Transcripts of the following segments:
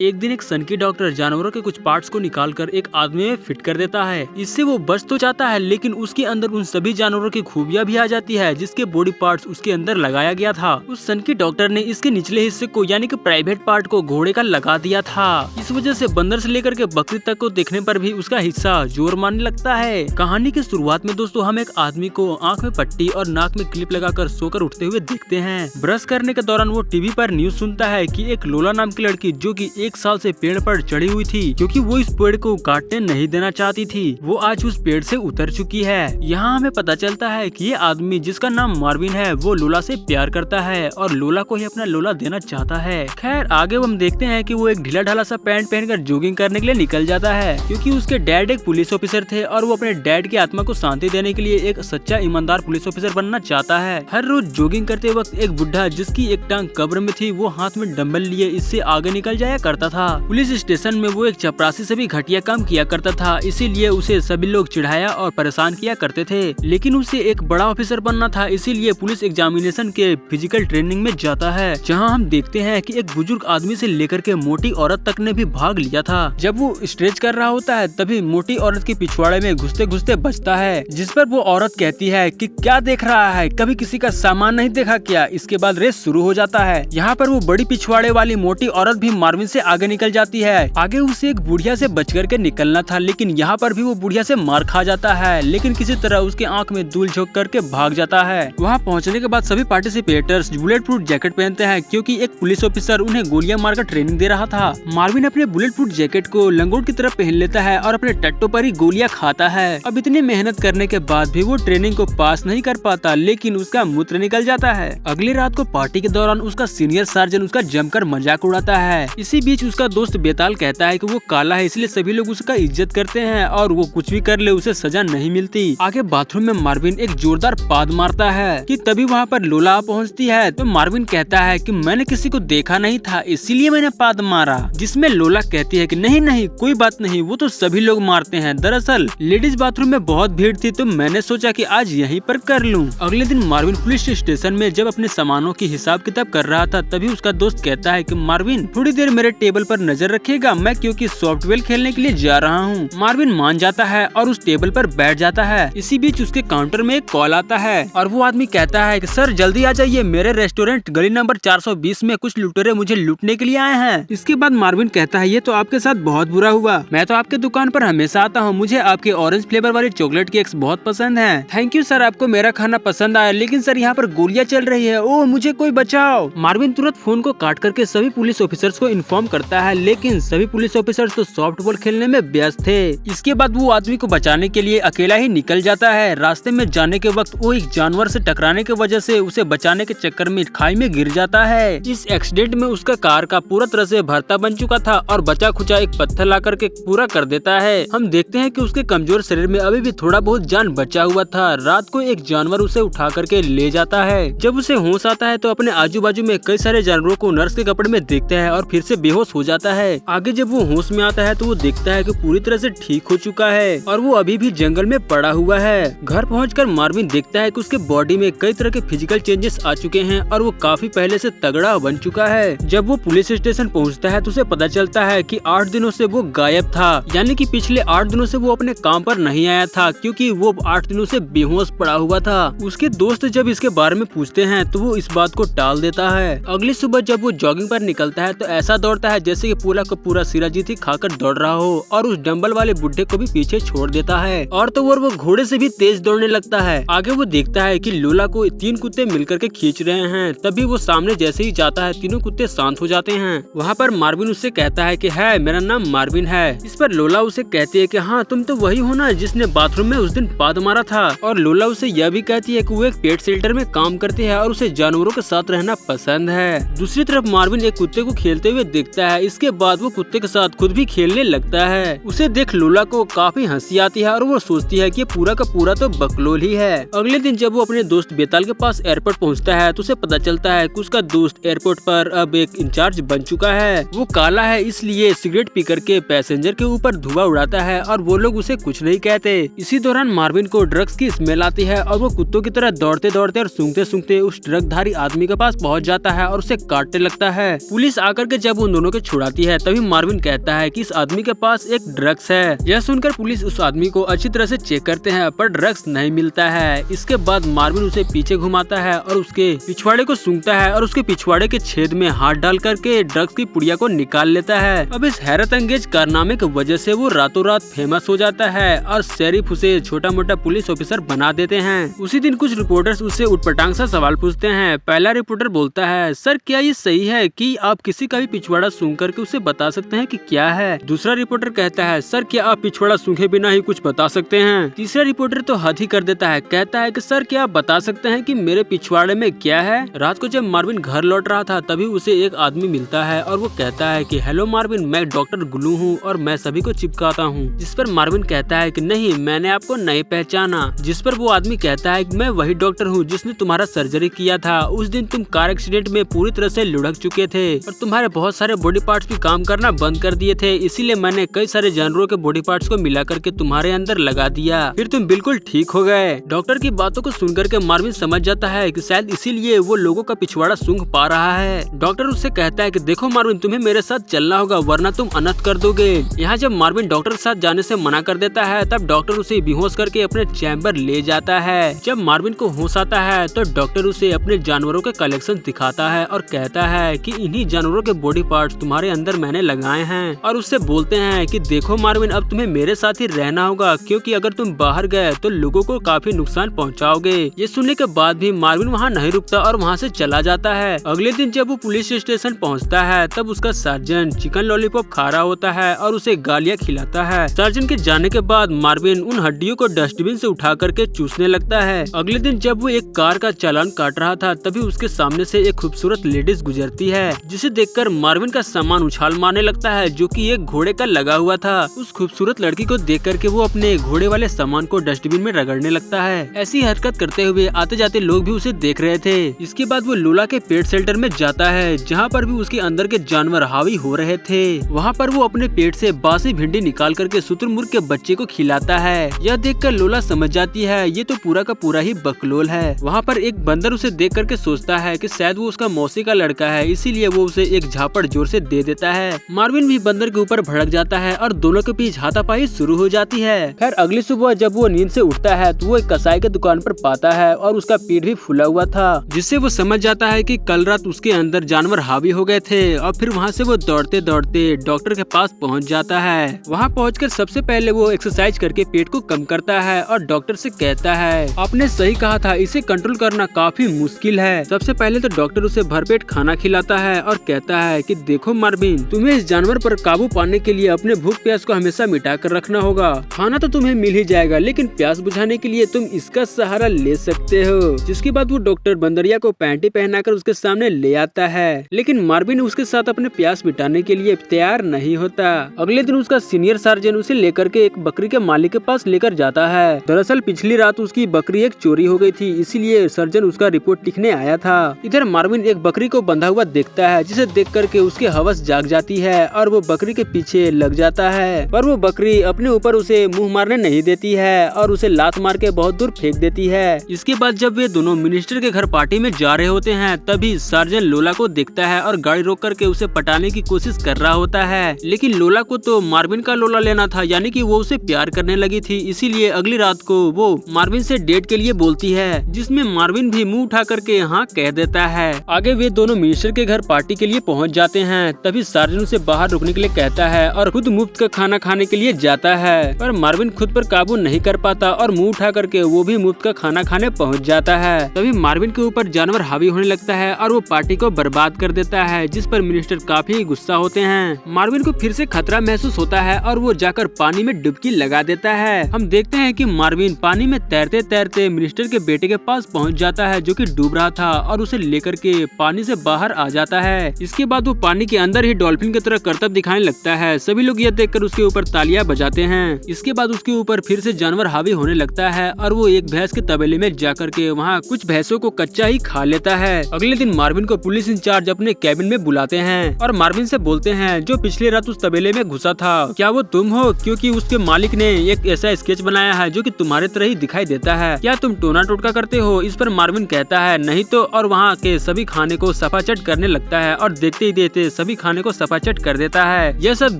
एक दिन एक सनकी डॉक्टर जानवरों के कुछ पार्ट्स को निकालकर एक आदमी में फिट कर देता है। इससे वो बच तो जाता है, लेकिन उसके अंदर उन सभी जानवरों की खूबियां भी आ जाती है जिसके बॉडी पार्ट्स उसके अंदर लगाया गया था। उस सनकी डॉक्टर ने इसके निचले हिस्से को यानी कि प्राइवेट पार्ट को घोड़े का लगा दिया था। इस वजह से बंदर से लेकर के बकरी तक को देखने पर भी उसका हिस्सा जोर मारने लगता है। कहानी की शुरुआत में दोस्तों हम एक आदमी को आँख में पट्टी और नाक में क्लिप लगाकर सोकर उठते हुए देखते हैं। ब्रश करने के दौरान वो टीवी पर न्यूज सुनता है कि एक लोला नाम की लड़की जो कि 1 साल से पेड़ पर चढ़ी हुई थी क्योंकि वो इस पेड़ को काटने नहीं देना चाहती थी, वो आज उस पेड़ से उतर चुकी है। यहाँ हमें पता चलता है कि ये आदमी जिसका नाम मार्विन है वो लोला से प्यार करता है और लोला को ही अपना लोला देना चाहता है। खैर आगे हम देखते हैं कि वो एक ढीला ढाला सा पैंट पहनकर जॉगिंग करने के लिए निकल जाता है क्योंकि उसके डैड एक पुलिस ऑफिसर थे और वो अपने डैड की आत्मा को शांति देने के लिए एक सच्चा ईमानदार पुलिस ऑफिसर बनना चाहता है। हर रोज जॉगिंग करते वक्त एक बुढ़ा जिसकी एक टांग कब्र में थी वो हाथ में डंबल लिए इससे आगे निकल जाया करता था। पुलिस स्टेशन में वो एक चपरासी से भी घटिया काम किया करता था, इसीलिए उसे सभी लोग चिढ़ाया और परेशान किया करते थे। लेकिन उसे एक बड़ा ऑफिसर बनना था, इसीलिए पुलिस एग्जामिनेशन के फिजिकल ट्रेनिंग में जाता है, जहां हम देखते हैं कि एक बुजुर्ग आदमी से लेकर के मोटी औरत तक ने भी भाग लिया था। जब वो स्ट्रेच कर रहा होता है तभी मोटी औरत के पिछवाड़े में घुसते घुसते बचता है, जिस पर वो औरत कहती है कि क्या देख रहा है, कभी किसी का सामान नहीं देखा क्या। इसके बाद रेस शुरू हो जाता है। यहाँ पर वो बड़ी पिछवाड़े वाली मोटी औरत भी मार्विन से आगे निकल जाती है। आगे उसे एक बुढ़िया से बच करके निकलना था, लेकिन यहाँ पर भी वो बुढ़िया से मार खा जाता है, लेकिन किसी तरह उसके आंख में धूल झोंक करके भाग जाता है। वहाँ पहुँचने के बाद सभी पार्टिसिपेटर्स बुलेट प्रूफ जैकेट पहनते हैं क्योंकि एक पुलिस ऑफिसर उन्हें गोलियां मारकर ट्रेनिंग दे रहा था। मार्विन अपने बुलेट प्रूफ जैकेट को लंगोट की तरफ पहन लेता है और अपने टट्टों पर ही गोलियां खाता है। अब इतनी मेहनत करने के बाद भी वो ट्रेनिंग को पास नहीं कर पाता, लेकिन उसका मूत्र निकल जाता है। अगली रात को पार्टी के दौरान उसका सीनियर सार्जन उसका जमकर मजाक उड़ाता है। इसी बीच उसका दोस्त बेताल कहता है कि वो काला है इसलिए सभी लोग उसका इज्जत करते हैं और वो कुछ भी कर ले उसे सजा नहीं मिलती। आगे बाथरूम में मार्विन एक जोरदार पाद मारता है कि तभी वहाँ पर लोला पहुँचती है तो मार्विन कहता है कि मैंने किसी को देखा नहीं था इसीलिए मैंने पाद मारा, जिसमें लोला कहती है कि नहीं नहीं कोई बात नहीं, वो तो सभी लोग मारते हैं, दरअसल लेडीज बाथरूम में बहुत भीड़ थी तो मैंने सोचा कि आज यहीं पर कर लूं। अगले दिन मार्विन पुलिस स्टेशन में जब अपने सामानों की हिसाब किताब कर रहा था तभी उसका दोस्त कहता है कि मार्विन थोड़ी देर मेरे टेबल पर नजर रखिएगा, मैं क्योंकि सॉफ्टवेयर खेलने के लिए जा रहा हूँ। मार्विन मान जाता है और उस टेबल पर बैठ जाता है। इसी बीच उसके काउंटर में एक कॉल आता है और वो आदमी कहता है कि सर जल्दी आ जाइए, मेरे रेस्टोरेंट गली नंबर 420 में कुछ लुटेरे मुझे लूटने के लिए आए हैं। इसके बाद मार्विन कहता है ये तो आपके साथ बहुत बुरा हुआ, मैं तो आपके दुकान पर हमेशा आता हूँ, मुझे आपके ऑरेंज फ्लेवर वाली चॉकलेट केक्स बहुत पसंद है। थैंक यू सर, आपको मेरा खाना पसंद आया, लेकिन सर यहाँ पर गोलियां चल रही है, ओह मुझे कोई बचाओ। मार्विन तुरंत फोन को काट करके सभी पुलिस ऑफिसर्स को इन्फॉर्म करता है, लेकिन सभी पुलिस ऑफिसर्स तो सॉफ्टबॉल खेलने में व्यस्त थे। इसके बाद वो आदमी को बचाने के लिए अकेला ही निकल जाता है। रास्ते में जाने के वक्त वो एक जानवर से टकराने की वजह से उसे बचाने के चक्कर में खाई में गिर जाता है। इस एक्सीडेंट में उसका कार का पूरा तरह से भरता बन चुका था और बचा खुचा एक पत्थर ला करके पूरा कर देता है। हम देखते हैं कि उसके कमजोर शरीर में अभी भी थोड़ा बहुत जान बचा हुआ था। रात को एक जानवर उसे उठा करके ले जाता है। जब उसे होश आता है तो अपने आजू बाजू में कई सारे जानवरों को नर्स के कपड़े में देखता है और फिर से बेहोश हो जाता है। आगे जब वो होश में आता है तो वो देखता है कि पूरी तरह से ठीक हो चुका है और वो अभी भी जंगल में पड़ा हुआ है। घर पहुंचकर मार्विन देखता है कि उसके बॉडी में कई तरह के फिजिकल चेंजेस आ चुके हैं और वो काफी पहले से तगड़ा बन चुका है। जब वो पुलिस स्टेशन पहुंचता है तो उसे पता चलता है कि 8 दिनों से वो गायब था, यानी कि पिछले 8 दिनों से वो अपने काम पर नहीं आया था क्योंकि वो 8 दिनों से बेहोश पड़ा हुआ था। उसके दोस्त जब इसके बारे में पूछते हैं तो वो इस बात को टाल देता है। अगली सुबह जब वो जॉगिंग पर निकलता है तो ऐसा दौड़ता है जैसे कि पूरा का पूरा सिराजीत ही खाकर दौड़ रहा हो और उस डंबल वाले बुड्ढे को भी पीछे छोड़ देता है और तो वो घोड़े से भी तेज दौड़ने लगता है। आगे वो देखता है कि लोला को 3 कुत्ते मिलकर के खींच रहे हैं, तभी वो सामने जैसे ही जाता है तीनों कुत्ते शांत हो जाते हैं। वहाँ पर मार्विन उससे कहता है कि है मेरा नाम मार्विन है। इस पर लोला उसे कहती है कि हाँ तुम तो वही हो ना जिसने बाथरूम में उस दिन पाद मारा था। और लोला उसे यह भी कहती है कि वो एक पेट शेल्टर में काम करती है और उसे जानवरों के साथ रहना पसंद है। दूसरी तरफ मार्विन एक कुत्ते को खेलते हुए देखता है। इसके बाद वो कुत्ते के साथ खुद भी खेलने लगता है। उसे देख लोला को काफी हंसी आती है और वो सोचती है कि पूरा का पूरा तो बकलोल ही है। अगले दिन जब वो अपने दोस्त बेताल के पास एयरपोर्ट पहुंचता है तो उसे पता चलता है कि उसका दोस्त एयरपोर्ट पर अब एक इंचार्ज बन चुका है। वो काला है इसलिए सिगरेट पी करके पैसेंजर के ऊपर धुआं उड़ाता है और वो लोग उसे कुछ नहीं कहते। इसी दौरान मार्विन को ड्रग्स की स्मेल आती है और वो कुत्तों की तरह दौड़ते दौड़ते और सूंघते सूंघते उस ड्रगधारी आदमी के पास पहुंच जाता है और उसे काटने लगता है। पुलिस आकर के जब उन दोनों दोनों के छुड़ाती है। तभी मार्विन कहता है कि इस आदमी के पास एक ड्रग्स है। यह सुनकर पुलिस उस आदमी को अच्छी तरह से चेक करते हैं पर ड्रग्स नहीं मिलता है। इसके बाद मार्विन उसे पीछे घुमाता है और उसके पिछवाड़े को सूंघता है और उसके पिछवाड़े के छेद में हाथ डाल करके ड्रग्स की पुड़िया को निकाल लेता है। अब इस हैरत अंगेज कारनामे की वजह से वो रातों रात फेमस हो जाता है और शेरिफ उसे छोटा मोटा पुलिस ऑफिसर बना देते हैं। उसी दिन कुछ रिपोर्टर्स उससे उटपटांग सा सवाल पूछते हैं। पहला रिपोर्टर बोलता है, सर क्या ये सही है कि आप किसी का भी पिछवाड़ा सूंघ करके उसे बता सकते हैं कि क्या है? दूसरा रिपोर्टर कहता है, सर क्या आप पिछवाड़ा सूंघे बिना ही कुछ बता सकते हैं? तीसरा रिपोर्टर तो हद ही कर देता है, कहता है कि सर क्या आप बता सकते हैं कि मेरे पिछवाड़े में क्या है? रात को जब मार्विन घर लौट रहा था तभी उसे एक आदमी मिलता है और वो कहता है कि हेलो मार्विन, मैं डॉक्टर ग्लू हूँ और मैं सभी को चिपकाता हूँ। जिस पर मार्विन कहता है कि नहीं, मैंने आपको नहीं पहचाना। जिस पर वो आदमी कहता है कि मैं वही डॉक्टर हूँ जिसने तुम्हारा सर्जरी किया था। उस दिन तुम कार एक्सीडेंट में पूरी तरह से लुढ़क चुके थे और तुम्हारे बहुत सारे बॉडी पार्ट्स भी काम करना बंद कर दिए थे, इसीलिए मैंने कई सारे जानवरों के बॉडी पार्ट्स को मिला करके तुम्हारे अंदर लगा दिया, फिर तुम बिल्कुल ठीक हो गए। डॉक्टर की बातों को सुनकर के मार्विन समझ जाता है कि शायद इसीलिए वो लोगों का पिछवाड़ा सूंघ पा रहा है। डॉक्टर उससे कहता है कि देखो मार्विन, तुम्हें मेरे साथ चलना होगा वरना तुम अनर्थ कर दोगे। यहाँ जब मार्विन डॉक्टर के साथ जाने से मना कर देता है तब डॉक्टर उसे बेहोश करके अपने चैम्बर ले जाता है। जब मार्विन को होश आता है तो डॉक्टर उसे अपने जानवरों के कलेक्शन दिखाता है और कहता है कि इन्हीं जानवरों के बॉडी पार्ट्स तुम्हारे अंदर मैंने लगाए हैं और उससे बोलते हैं कि देखो मार्विन, अब तुम्हें मेरे साथ ही रहना होगा क्योंकि अगर तुम बाहर गए तो लोगों को काफी नुकसान पहुंचाओगे। ये सुनने के बाद भी मार्विन वहाँ नहीं रुकता और वहाँ से चला जाता है। अगले दिन जब वो पुलिस स्टेशन पहुँचता है तब उसका सर्जन चिकन लॉलीपॉप खा रहा होता है और उसे गालियाँ खिलाता है। सर्जन के जाने के बाद मार्विन उन हड्डियों को डस्टबिन से उठा करके चूसने लगता है। अगले दिन जब वो एक कार का चालान काट रहा था तभी उसके सामने से एक खूबसूरत लेडीज गुजरती है, जिसे देखकर मार्विन का सामान उछाल मारने लगता है जो कि एक घोड़े का लगा हुआ था। उस खूबसूरत लड़की को देख करके वो अपने घोड़े वाले सामान को डस्टबिन में रगड़ने लगता है। ऐसी हरकत करते हुए आते जाते लोग भी उसे देख रहे थे। इसके बाद वो लोला के पेट शेल्टर में जाता है जहाँ पर भी उसके अंदर के जानवर हावी हो रहे थे। वहाँ पर वो अपने पेट से बासी भिंडी निकाल करके शुतुरमुर्ग के बच्चे को खिलाता है। यह देखकर लोला समझ जाती है ये तो पूरा का पूरा ही बकलोल है। वहाँ पर एक बंदर उसे देख करके सोचता है कि शायद वो उसका मौसी का लड़का है, इसीलिए वो उसे एक झापड़ जोर से दे देता है। मार्विन भी बंदर के ऊपर भड़क जाता है और दोनों के बीच हाथापाई शुरू हो जाती है। खैर अगली सुबह जब वो नींद से उठता है तो वो एक कसाई के दुकान पर पाता है और उसका पेट भी फूला हुआ था, जिससे वो समझ जाता है कि कल रात उसके अंदर जानवर हावी हो गए थे। और फिर वहाँ से वो दौड़ते दौड़ते डॉक्टर के पास पहुँच जाता है। वहाँ पहुँचकर सबसे पहले वो एक्सरसाइज करके पेट को कम करता है और डॉक्टर से कहता है आपने सही कहा था, इसे कंट्रोल करना काफी मुश्किल है। सबसे पहले तो डॉक्टर उसे भरपेट खाना खिलाता है और कहता है कि देखो मार्विन, तुम्हें इस जानवर पर काबू पाने के लिए अपने भूख प्यास को हमेशा मिटा कर रखना होगा। खाना तो तुम्हें मिल ही जाएगा लेकिन प्यास बुझाने के लिए तुम इसका सहारा ले सकते हो। जिसके बाद वो डॉक्टर बंदरिया को पैंटी पहनाकर उसके सामने ले आता है, लेकिन मार्विन उसके साथ अपने प्यास मिटाने के लिए तैयार नहीं होता। अगले दिन उसका सीनियर सर्जन उसे लेकर के एक बकरी के मालिक के पास लेकर जाता है। दरअसल पिछली रात उसकी बकरी एक चोरी हो गई थी, इसीलिए सर्जन उसका रिपोर्ट लिखने आया था। इधर मार्विन एक बकरी को बंधा हुआ देखता है, जिसे देख करके उसकी हवस जाग जाती है और वो बकरी के पीछे लग जाता है। पर वो बकरी अपने ऊपर उसे मुंह मारने नहीं देती है और उसे लात मार के बहुत दूर फेंक देती है। इसके बाद जब वे दोनों मिनिस्टर के घर पार्टी में जा रहे होते हैं तभी सर्जन लोला को देखता है और गाड़ी रोक करके उसे पटाने की कोशिश कर रहा होता है, लेकिन लोला को तो मार्विन का लोला लेना था, यानी कि वो उसे प्यार करने लगी थी। इसीलिए अगली रात को वो मार्विन से डेट के लिए बोलती है, जिसमें मार्विन भी मुंह उठा करके हाँ कह देता है। आगे वे दोनों मिनिस्टर के घर पार्टी के लिए पहुंच जाते हैं। तभी सर्जन उसे बाहर रुकने के लिए कहता है और खुद मुफ्त का खाना खाने के लिए जाता है, पर मार्विन खुद पर काबू नहीं कर पाता और मुंह उठा करके वो भी मुफ्त का खाना खाने पहुंच जाता है। तभी मार्विन के ऊपर जानवर हावी होने लगता है और वो पार्टी को बर्बाद कर देता है, जिस पर मिनिस्टर काफी गुस्सा होते हैं। मार्विन को फिर से खतरा महसूस होता है और वो जाकर पानी में डुबकी लगा देता है। हम देखते हैं कि मार्विन पानी में तैरते तैरते मिनिस्टर के बेटे के पास पहुंच जाता है जो कि डूब रहा था और उसे लेकर के पानी से बाहर आ जाता है। इसके बाद वो पानी के अंदर ही डॉल्फिन की तरह करतब दिखाने लगता है। सभी लोग यह देखकर उसके ऊपर तालियां बजाते हैं। इसके बाद उसके ऊपर फिर से जानवर हावी होने लगता है और वो एक भैंस के तबेले में जाकर के वहाँ कुछ भैंसों को कच्चा ही खा लेता है। अगले दिन मार्विन को पुलिस इंचार्ज अपने कैबिन में बुलाते हैं और मार्विन से बोलते हैं जो पिछली रात उस तबेले में घुसा था क्या वो तुम हो, क्योंकि उसके मालिक ने एक ऐसा स्केच बनाया है जो कि तुम्हारे तरह ही दिखाई देता है। क्या तुम टोना टोटका करते हो? इस पर मार्विन कहता है नहीं तो, और वहाँ के सभी खाने को सफाचट करने लगता है और देखते ही देखते सभी खाने को सफाचट कर देता है। यह सब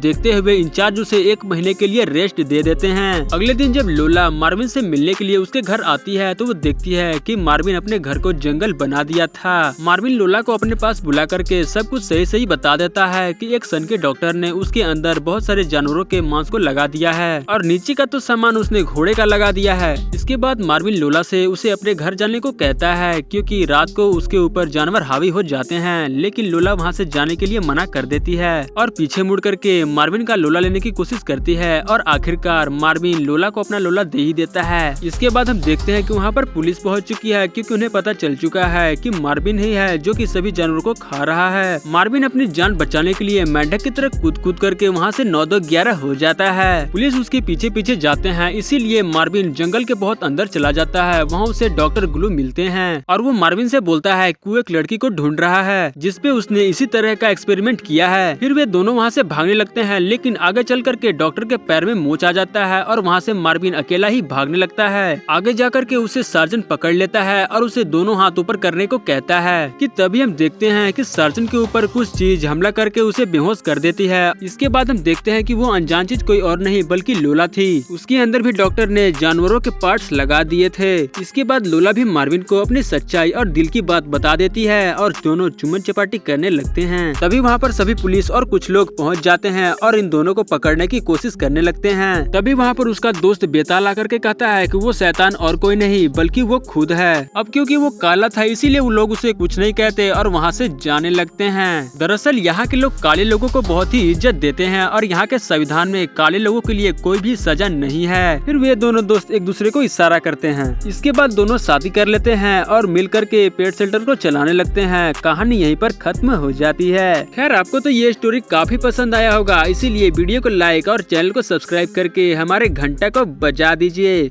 देखते हुए इंचार्ज उसे 1 महीने के लिए रेस्ट दे देते हैं। अगले दिन जब लोला मार्विन से मिलने के लिए उसके घर आती है तो वो देखती है कि मार्विन अपने घर को जंगल बना दिया था। मार्विन लोला को अपने पास बुला करके सब कुछ सही सही बता देता है कि एक सन के डॉक्टर ने उसके अंदर बहुत सारे जानवरों के मांस को लगा दिया है और नीचे का तो सामान उसने घोड़े का लगा दिया है। इसके बाद मार्विन लोला से उसे अपने घर जाने को कहता है क्योंकि रात को उसके ऊपर जानवर हावी हो जाते हैं, लेकिन लोला वहाँ से जाने के लिए मना कर देती है और पीछे मुड़ करके मार्विन का लोला लेने की कोशिश करती है और आखिरकार मार्विन लोला को अपना लोला दे ही देता है। इसके बाद हम देखते हैं कि वहाँ पर पुलिस पहुँच चुकी है क्योंकि उन्हें पता चल चुका है कि मार्विन ही है जो कि सभी जानवरों को खा रहा है। मार्विन अपनी जान बचाने के लिए मेंढक की तरह कूद करके वहाँ से 9-2-11 हो जाता है। पुलिस उसके पीछे पीछे जाते हैं, इसीलिए मार्विन जंगल के बहुत अंदर चला जाता है। वहाँ उसे डॉक्टर ग्लू मिलते हैं और वो मार्विन से बोलता है कि वो एक लड़की को ढूंढ रहा है जिसपे उसने इसी तरह का एक्सपेरिमेंट किया है। फिर वे दोनों वहाँ से भागने लगते हैं, लेकिन आगे चल करके डॉक्टर के पैर में मोच आ जाता है और वहाँ से मार्विन अकेला ही भागने लगता है। आगे जाकर के उसे सर्जन पकड़ लेता है और उसे दोनों हाथ ऊपर करने को कहता है कि तभी हम देखते हैं कि सर्जन के ऊपर कुछ चीज हमला करके उसे बेहोश कर देती है। इसके बाद हम देखते हैं कि वो अनजान चीज कोई और नहीं बल्कि लोला थी। उसके अंदर भी डॉक्टर ने जानवरों के पार्ट्स लगा दिए थे। इसके बाद लोला भी मार्विन को अपनी सच्चाई और दिल की बात बता देती है और दोनों चुम्बन चपाटी करने लगते हैं। तभी वहाँ पर सभी पुलिस और कुछ लोग पहुँच जाते हैं और इन दोनों को पकड़ने की कोशिश करने लगते हैं। तभी वहाँ पर उसका दोस्त बेताल आकर के कहता है कि वो शैतान और कोई नहीं बल्कि वो खुद है। अब क्योंकि वो काला था इसीलिए वो लोग उसे कुछ नहीं कहते और वहाँ से जाने लगते हैं। दरअसल यहाँ के लोग काले लोगों को बहुत ही इज्जत देते हैं और यहाँ के संविधान में काले लोगों के लिए कोई भी सजा नहीं है। फिर वे दोनों दोस्त एक दूसरे को इशारा करते हैं। इसके बाद दोनों शादी कर लेते हैं और मिलकर के पेट शेल्टर को चलाने लगते हैं। कहानी यहीं पर खत्म हो जाती है। खैर आपको तो ये स्टोरी काफी पसंद आया होगा, इसीलिए वीडियो को लाइक और चैनल को सब्सक्राइब करके हमारे घंटा को बजा दीजिए।